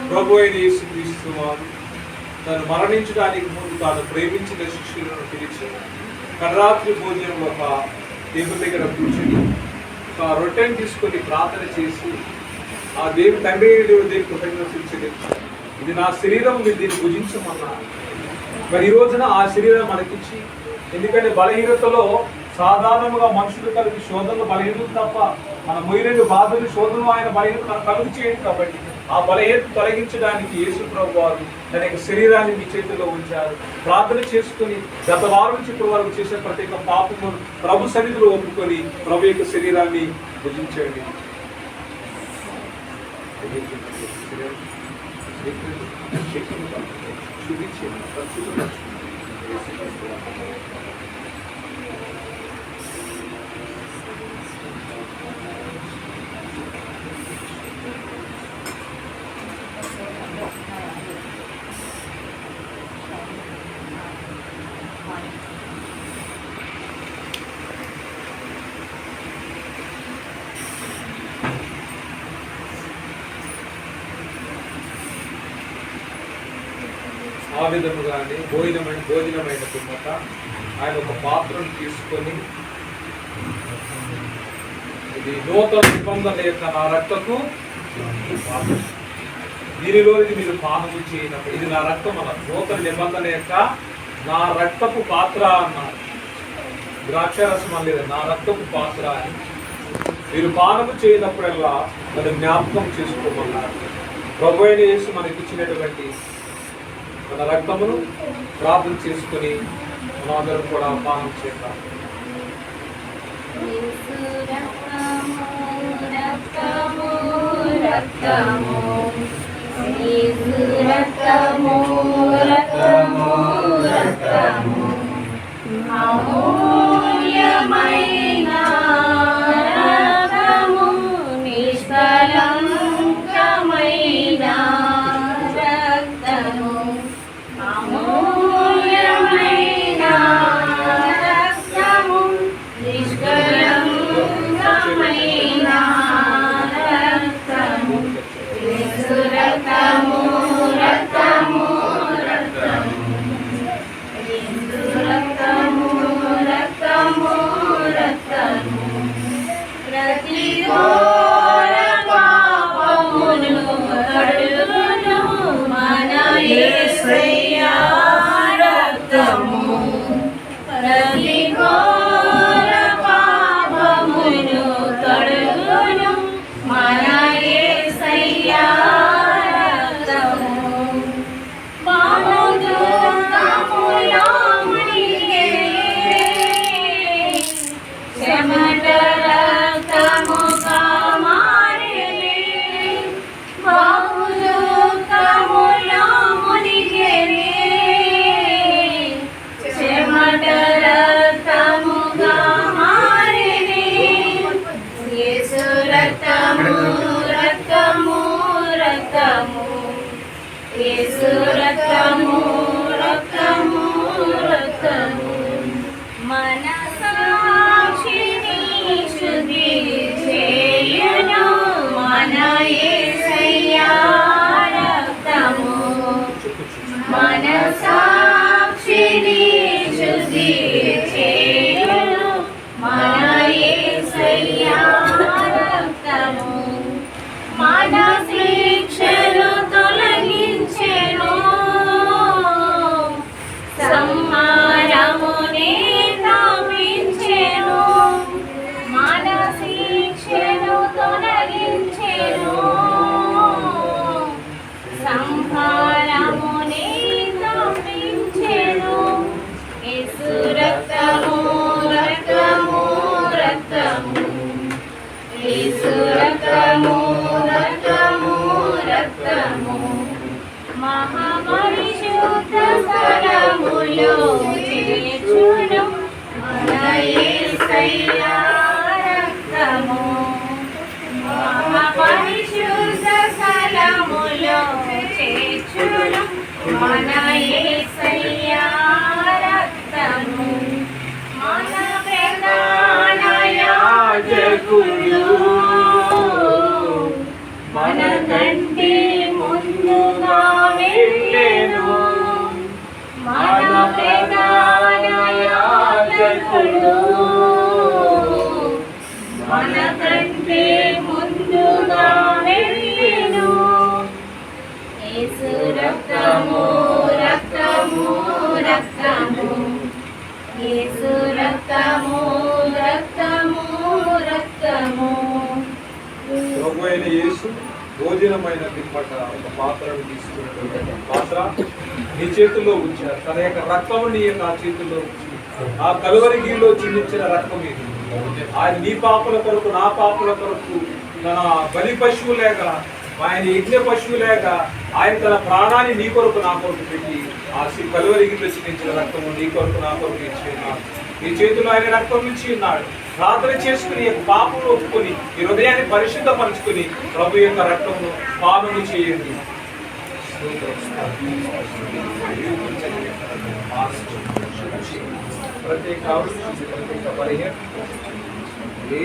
ప్రభు అయిన యేసుక్రీస్తు వారు తను మరణించడానికి ముందు తాను ప్రేమించిన శిష్యులను పిలిచి కడరాత్రి భోజనంలో ఒక దేవుని దగ్గర కూర్చుని ఒక రొట్టెను తీసుకొని ప్రార్థన చేసి ఆ దేవుని తండ్రి దేవుని కృతజ్ఞతలు, ఇది నా శరీరం, మీరు దీన్ని భుజించమన్నారు. మరి ఈ రోజున ఆ శరీరం మనకిచ్చి, ఎందుకంటే బలహీనతలో సాధారణంగా మనుషులు కలిగి శోధనలు బలహీనత తప్ప మన మొయ్యలేని బాధలు శోధనలు ఆయన బలహీనత మనకు కలుగు చేయండి. కాబట్టి ఆ బలహీనత తొలగించడానికి యేసు ప్రభు వారు తన యొక్క శరీరాన్ని మీ చేతిలో ఉంచారు. ప్రార్థన చేసుకుని గత వారం నుంచి ఇప్పుడు వరకు చేసే ప్రతి ఒక్క పాపము ప్రభు సన్నిధిలో ఒప్పుకొని ప్రభు యొక్క శరీరాన్ని భుజించండి. ఆ విధముగానే భోజనమైన పిమ్మట ఆయన ఒక పాత్రను తీసుకొని, ఇది నూతన నిబంధన యొక్క నా రక్తము, దీనిలోనికి మీరు పానము చేయనప్పుడు ఇది నా రక్తం అన్న నూతన నిబంధన యొక్క నా రక్తపు పాత్ర అన్నారు. ద్రాక్షారసం అనేది నా రక్తపు పాత్ర అని మీరు పానము చేయనప్పుడల్లా అది జ్ఞాపకం చేసుకోమన్నారు. ప్రభు అయిన యేసు మనకి ఇచ్చినటువంటి మన రక్తమును ప్రార్థన చేసుకుని మనందరం కూడా పానం చేద్దాం. మనసాక్షిని శుద్ధి చేయును మన యేసయ్యా రక్తము. మన శిక్షను తొలగించెను, సంహారమునే తప్పించెను. మన శిక్షను తొలగించెను, సంహారమునే తప్పించెను. యేసు రక్తము రక్తము రక్తము, యేసు రక్తము రక్తము రక్తము, మహాపరిశుద్ధ స్థలములో చేర్చును మన యేసయ్యా రక్తము. మహాపరిశుద్ధ స్థలములో చేర్చును మన యేసయ్యా రక్తము. మన ప్రధాన యాజకుడు మన కంటే ముందుగా వెళ్ళెను. మన ప్రధాన యాజకుడు మన కంటే ముందుగా వెళ్ళెను. యేసు రక్తము రక్తము రక్తము, యేసు రక్తము రక్తము రక్తము. ప్రభువైన యేసు భోజనమైన పిమ్మట ఒక పాత్రను తీసుకున్నటువంటి పాత్ర నీ చేతుల్లో ఉంచారు. తన యొక్క రక్తము నీ యొక్క చేతుల్లో ఉంచి ఆ కలువరిగిలో చిందించిన రక్తం ఇది. ఆయన నీ పాపల కొరకు నా పాపల కొరకు తన బలి పశువు లేక, ఆయన యజ్ఞ పశువు లేక ఆయన తన ప్రాణాన్ని నీ కొరకు నా కొరకు పెట్టి ఆ కలువరిగిలో చిందించిన రక్తము నీ కొరకు నా కొరకు ఇచ్చి ఉన్నాడు. నీ చేతుల్లో ఆయన రక్తం నుంచి ఉన్నాడు. ప్రార్థన చేసుకుని పాపను ఒప్పుకొని ఈ హృదయాన్ని పరిశుద్ధపరుచుకుని ప్రభు యొక్క రక్తమును పానము చేయండి. ప్రత్యేక ప్రత్యేక పరిహర్ ఏ